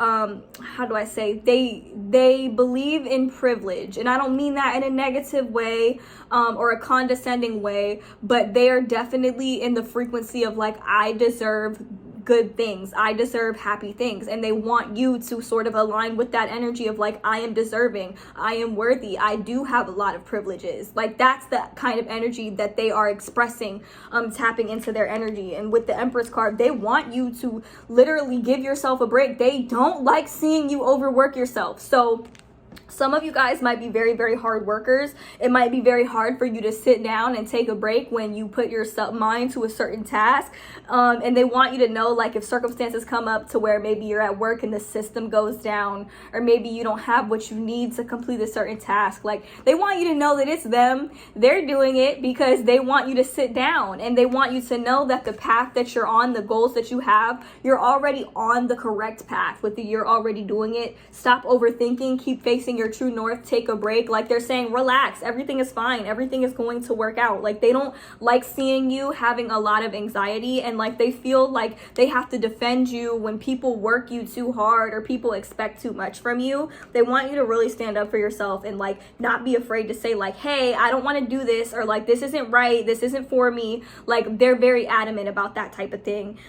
A: how do I say? They believe in privilege, and I don't mean that in a negative way, or a condescending way, but they are definitely in the frequency of like, I deserve good things, I deserve happy things, and they want you to sort of align with that energy of like, I am deserving, I am worthy, I do have a lot of privileges. Like, that's the kind of energy that they are expressing, tapping into their energy. And with the Empress card, they want you to literally give yourself a break. They don't like seeing you overwork yourself. So some of you guys might be very, very hard workers. It might be very hard for you to sit down and take a break when you put your mind to a certain task. And they want you to know, like, if circumstances come up to where maybe you're at work and the system goes down, or maybe you don't have what you need to complete a certain task, like, they want you to know that it's them. They're doing it because they want you to sit down, and they want you to know that the path that you're on, the goals that you have, you're already on the correct path with you're already doing it. Stop overthinking, keep facing your true north, take a break. Like, they're saying, relax, everything is fine, everything is going to work out. Like, they don't like seeing you having a lot of anxiety, and like they feel like they have to defend you when people work you too hard or people expect too much from you. They want you to really stand up for yourself and like not be afraid to say like, hey, I don't want to do this, or like, this isn't right, this isn't for me. Like, they're very adamant about that type of thing.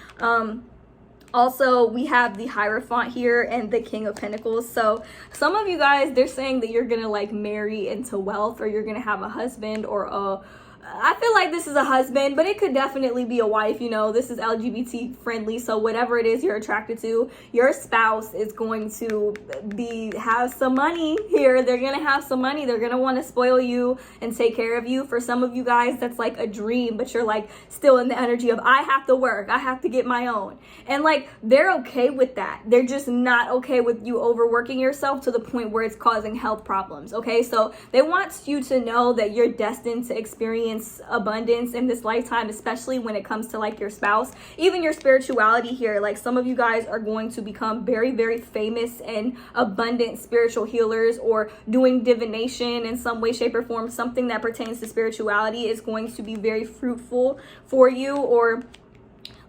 A: Also, we have the Hierophant here and the King of Pentacles. So some of you guys, they're saying that you're gonna like marry into wealth, or you're gonna have a husband, or I feel like this is a husband, but it could definitely be a wife. This is LGBT friendly, so whatever it is you're attracted to, your spouse is going to have some money here. They're gonna have some money. They're gonna want to spoil you and take care of you. For some of you guys, that's like a dream, but you're like still in the energy of, I have to work, I have to get my own. And like, they're okay with that. They're just not okay with you overworking yourself to the point where it's causing health problems. Okay, so they want you to know that you're destined to experience abundance in this lifetime, especially when it comes to like your spouse, even your spirituality here. Like, some of you guys are going to become very, very famous and abundant spiritual healers, or doing divination in some way, shape, or form. Something that pertains to spirituality is going to be very fruitful for you, or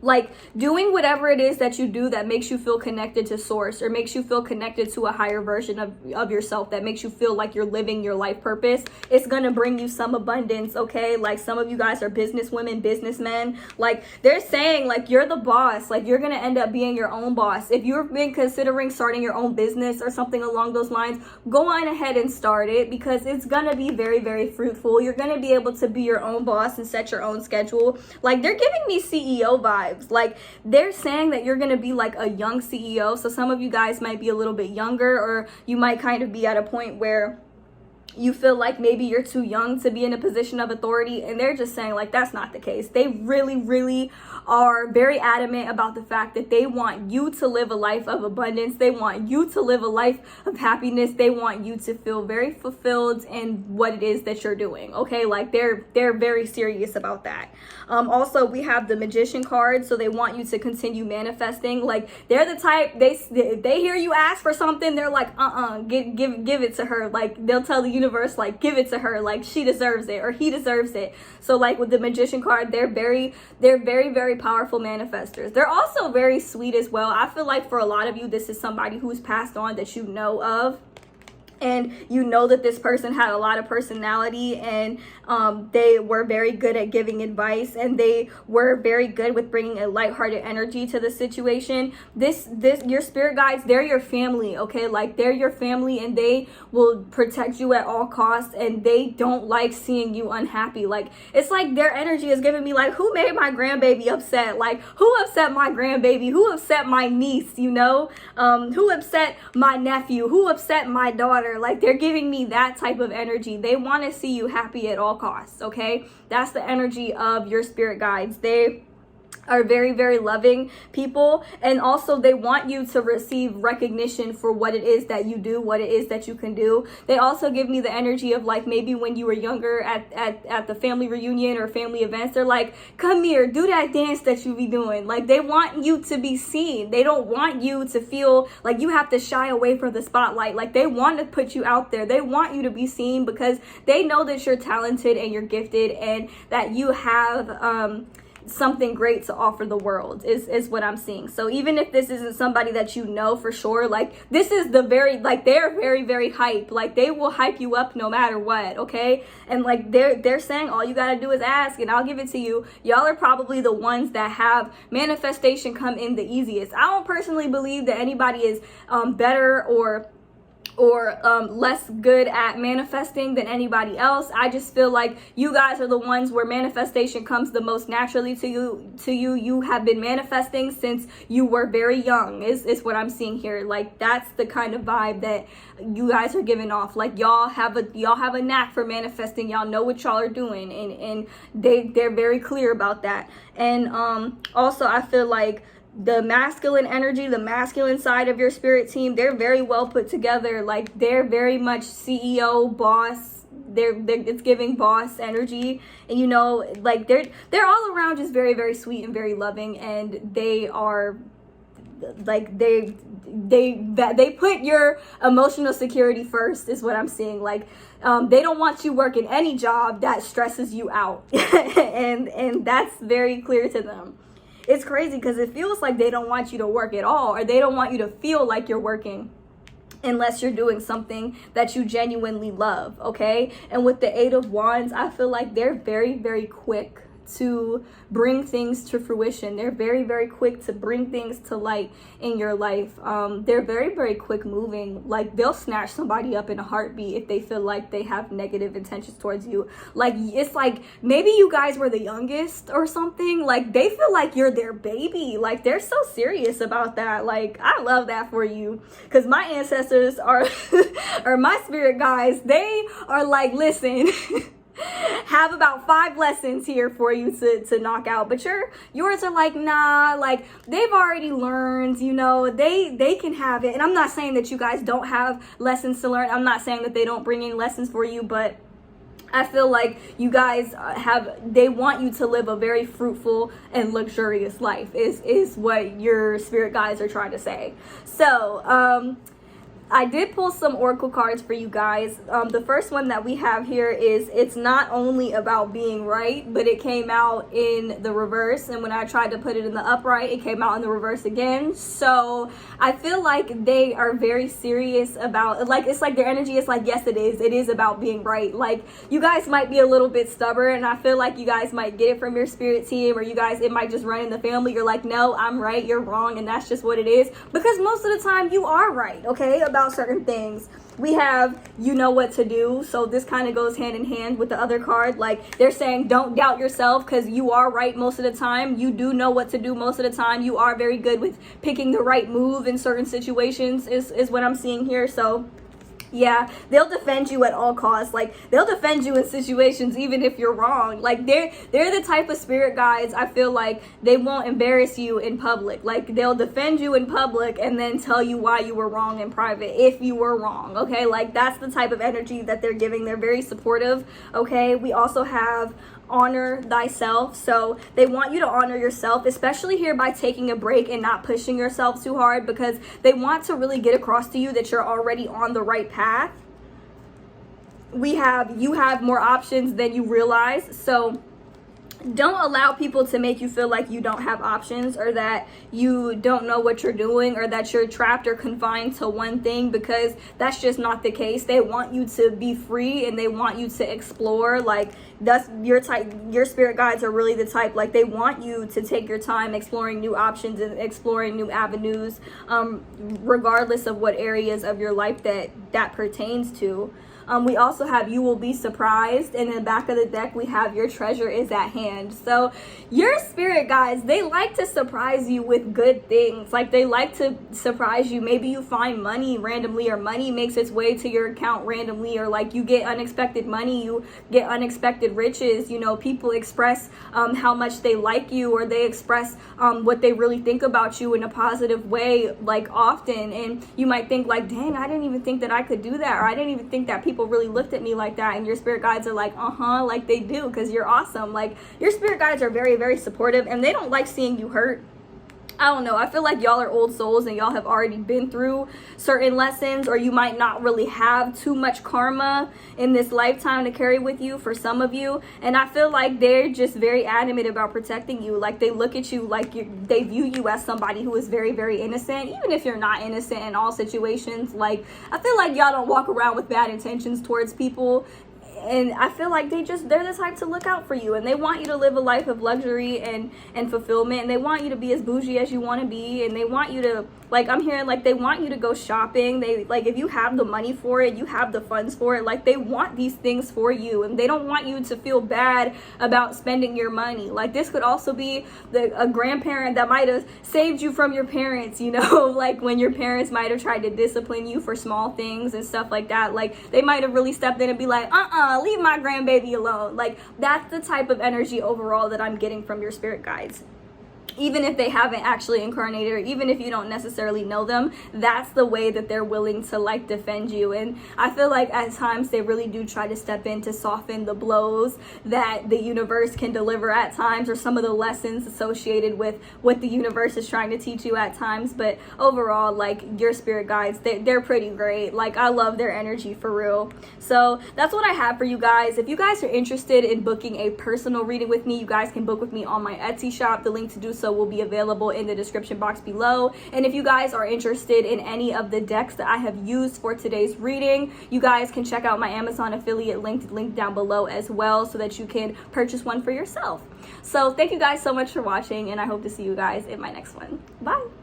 A: like doing whatever it is that you do that makes you feel connected to source, or makes you feel connected to a higher version of yourself, that makes you feel like you're living your life purpose. It's gonna bring you some abundance. Okay, like, some of you guys are businesswomen, businessmen. Like, they're saying like, you're the boss. Like, you're gonna end up being your own boss. If you've been considering starting your own business or something along those lines, go on ahead and start it, because it's gonna be very, very fruitful. You're gonna be able to be your own boss and set your own schedule. Like, they're giving me CEO vibes. Like, they're saying that you're gonna be like a young CEO. So some of you guys might be a little bit younger, or you might kind of be at a point where you feel like maybe you're too young to be in a position of authority, and they're just saying like that's not the case. They really are very adamant about the fact that they want you to live a life of abundance. They want you to live a life of happiness. They want you to feel very fulfilled in what it is that you're doing. Okay, like they're very serious about that. Also, we have the Magician card, so they want you to continue manifesting. Like they're the type, they hear you ask for something, they're like give it to her. Like they'll tell the universe like give it to her, like she deserves it or he deserves it. So like with the Magician card, they're very powerful manifestors. They're also very sweet as well. I feel like for a lot of you, this is somebody who's passed on that you know of, and you know that this person had a lot of personality, and they were very good at giving advice, and they were very good with bringing a lighthearted energy to the situation. Your spirit guides, they're your family, okay? Like they're your family, and they will protect you at all costs, and they don't like seeing you unhappy. Like it's like their energy is giving me like, who made my grandbaby upset? Like who upset my grandbaby? Who upset my niece? You know, who upset my nephew? Who upset my daughter? Like they're giving me that type of energy. They want to see you happy at all costs. Okay, that's the energy of your spirit guides. They are very loving people, and also they want you to receive recognition for what it is that you do, what it is that you can do. They also give me the energy of like maybe when you were younger at the family reunion or family events, they're like, come here, do that dance that you be doing. Like they want you to be seen. They don't want you to feel like you have to shy away from the spotlight. Like they want to put you out there. They want you to be seen because they know that you're talented and you're gifted, and that you have something great to offer the world is what I'm seeing. So even if this isn't somebody that you know for sure, like this is the they're very hype. Like they will hype you up no matter what, okay? And like they're saying all you gotta do is ask and I'll give it to you. Y'all are probably the ones that have manifestation come in the easiest. I don't personally believe that anybody is better or less good at manifesting than anybody else. I just feel like you guys are the ones where manifestation comes the most naturally to you. You have been manifesting since you were very young is what I'm seeing here. Like that's the kind of vibe that you guys are giving off. Like y'all have a knack for manifesting. Y'all know what y'all are doing, and they're very clear about that. And also I feel like the masculine energy, the masculine side of your spirit team, they're very well put together. Like they're very much CEO, boss. It's giving boss energy, and you know, like they're all around just very sweet and very loving, and they are like they put your emotional security first is what I'm seeing. Like they don't want you working any job that stresses you out and that's very clear to them. It's crazy because it feels like they don't want you to work at all, or they don't want you to feel like you're working unless you're doing something that you genuinely love, okay? And with the Eight of Wands, I feel like they're very quick to bring things to fruition. They're very quick to bring things to light in your life. They're very quick moving. Like they'll snatch somebody up in a heartbeat if they feel like they have negative intentions towards you. Like it's like maybe you guys were the youngest or something. Like they feel like you're their baby. Like they're so serious about that. Like I love that for you, because my ancestors are or my spirit guys, they are like, listen, have about 5 lessons here for you to knock out, but yours are like, nah, like they've already learned, you know, they can have it. And I'm not saying that you guys don't have lessons to learn. I'm not saying that they don't bring in lessons for you, but I feel like you guys they want you to live a very fruitful and luxurious life is what your spirit guides are trying to say. So I did pull some oracle cards for you guys. The first one that we have here is, it's not only about being right, but it came out in the reverse. And when I tried to put it in the upright, it came out in the reverse again. So I feel like they are very serious about, like, it's like their energy is like, yes, it is about being right. Like you guys might be a little bit stubborn, and I feel like you guys might get it from your spirit team, or you guys, it might just run in the family. You're like, no, I'm right, you're wrong, and that's just what it is. Because most of the time you are right, okay, about certain things. We have, you know what to do, so this kind of goes hand in hand with the other card. Like they're saying, don't doubt yourself, because you are right most of the time. You do know what to do most of the time. You are very good with picking the right move in certain situations is what I'm seeing here. So Yeah, they'll defend you at all costs. Like, they'll defend you in situations even if you're wrong. Like, they're the type of spirit guides, I feel like, they won't embarrass you in public. Like, they'll defend you in public and then tell you why you were wrong in private if you were wrong, okay? Like, that's the type of energy that they're giving. They're very supportive, okay? We also have honor thyself. So they want you to honor yourself, especially here by taking a break and not pushing yourself too hard, because they want to really get across to you that you're already on the right path. You have more options than you realize. So don't allow people to make you feel like you don't have options, or that you don't know what you're doing, or that you're trapped or confined to one thing, because that's just not the case. They want you to be free and they want you to explore. Like, that's your type. Your spirit guides are really the type, like, they want you to take your time exploring new options and exploring new avenues, regardless of what areas of your life that pertains to. We also have you will be surprised, and in the back of the deck we have your treasure is at hand. So your spirit guides, they like to surprise you with good things. Like, they like to surprise you. Maybe you find money randomly, or money makes its way to your account randomly, or like you get unexpected money, you get unexpected riches. You know, people express how much they like you, or they express what they really think about you in a positive way, like, often. And you might think like, dang, I didn't even think that I could do that, or I didn't even think that people really looked at me like that. And your spirit guides are like, like they do, because you're awesome. Like, your spirit guides are very, very supportive, and they don't like seeing you hurt. I don't know, I feel like y'all are old souls and y'all have already been through certain lessons, or you might not really have too much karma in this lifetime to carry with you for some of you. And I feel like they're just very adamant about protecting you. Like, they look at you like they view you as somebody who is very, very innocent, even if you're not innocent in all situations. Like, I feel like y'all don't walk around with bad intentions towards people. And I feel like they're the type to look out for you, and they want you to live a life of luxury and fulfillment, and they want you to be as bougie as you want to be, and they want you to, like, I'm hearing, like, they want you to go shopping. They, like, if you have the money for it, you have the funds for it, like, they want these things for you, and they don't want you to feel bad about spending your money. Like, this could also be a grandparent that might have saved you from your parents, you know, like, when your parents might have tried to discipline you for small things and stuff like that. Like, they might have really stepped in and be like, leave my grandbaby alone. Like, that's the type of energy overall that I'm getting from your spirit guides. Even if they haven't actually incarnated, or even if you don't necessarily know them, that's the way that they're willing to, like, defend you. And I feel like at times they really do try to step in to soften the blows that the universe can deliver at times, or some of the lessons associated with what the universe is trying to teach you at times. But overall, like, your spirit guides, they're pretty great. Like, I love their energy for real. So that's what I have for you guys. If you guys are interested in booking a personal reading with me, you guys can book with me on my Etsy shop. The link to do so will be available in the description box below. And if you guys are interested in any of the decks that I have used for today's reading, you guys can check out my Amazon affiliate link down below as well, so that you can purchase one for yourself. So thank you guys so much for watching, and I hope to see you guys in my next one. Bye.